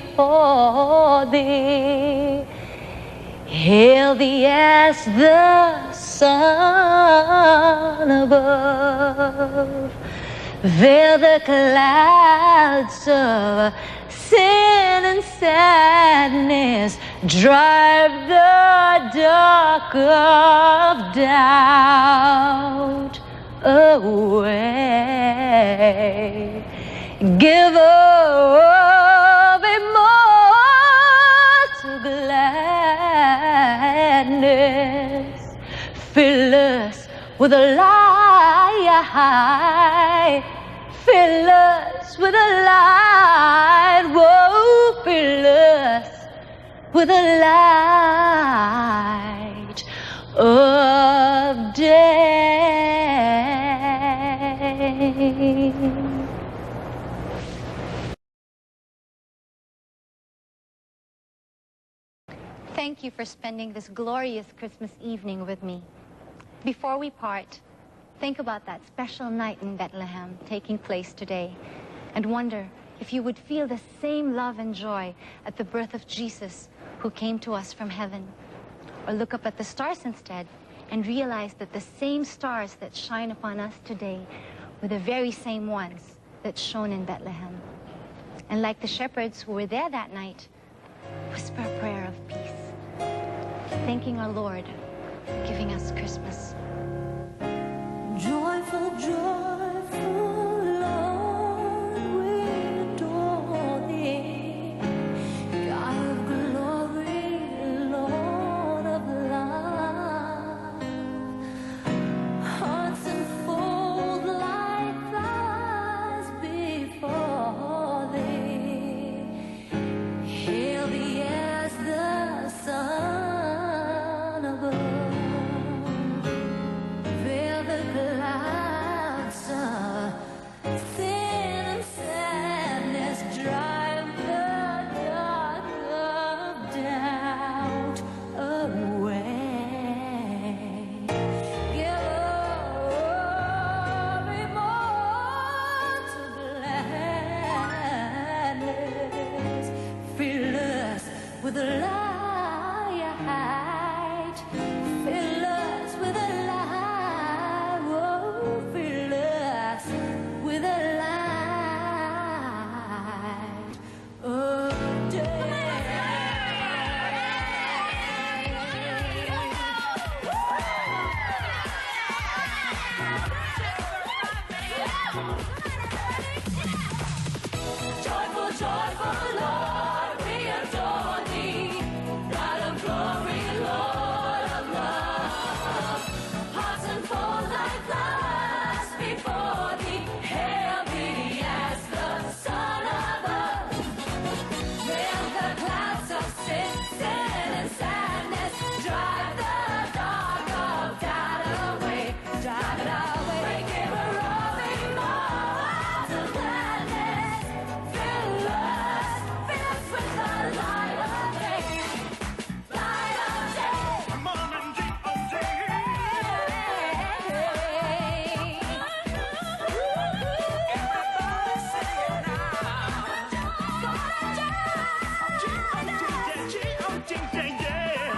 before thee. Hail thee as the sun above. Veil the clouds of sin and sadness, drive the dark of doubt away. Give of immortal gladness, fill us with a light, fill us with a light, whoa, fill us with a light of day. Thank you for spending this glorious Christmas evening with me. Before we part, think about that special night in Bethlehem taking place today and wonder if you would feel the same love and joy at the birth of Jesus who came to us from heaven. Or look up at the stars instead and realize that the same stars that shine upon us today were the very same ones that shone in Bethlehem. And like the shepherds who were there that night, whisper a prayer of peace, thanking our Lord for giving us Christmas. Joyful, joyful, Lord, we adore thee. God of glory, Lord of love. Hearts unfold like flowers before thee. Hail thee as the sun above. Veil the clouds of sin and sadness, drive the dark of doubt away. Give every mortal gladness, fill us with a light, fill us with a light, oh, fill us with a light of day. Joyful, joyful, Lord, we adore thee. God of glory, Lord of love. Hearts unfold like flowers before thee. Hail thee as the sun above. Veil the clouds of sin and sadness. Drive the dark of doubt away. Drive it away. Give a roaring mortal gladness. Fill us with the light of day. Light of day. Morning G.O.D. Everybody singing now. G.O.D. yeah.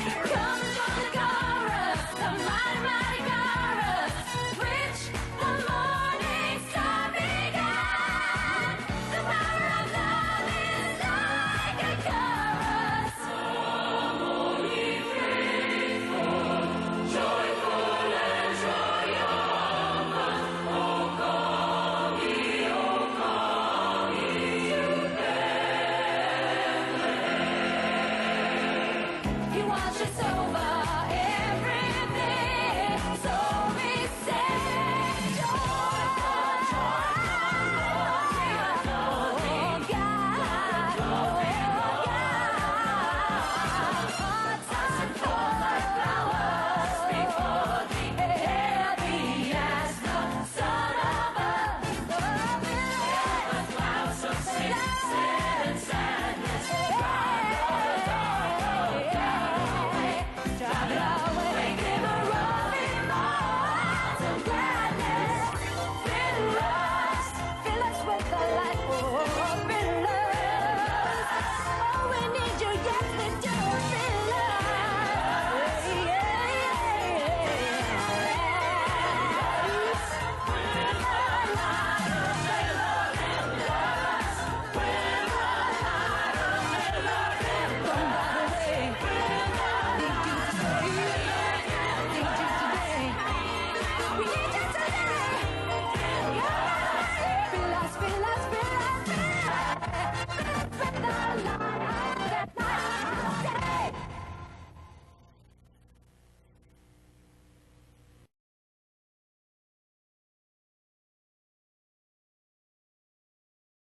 Come join the chorus, the mighty, mighty chorus, which the morning star began. The power of love is like a chorus. Holy, faithful, joyful and triumphant. O come ye to Bethlehem. He watches over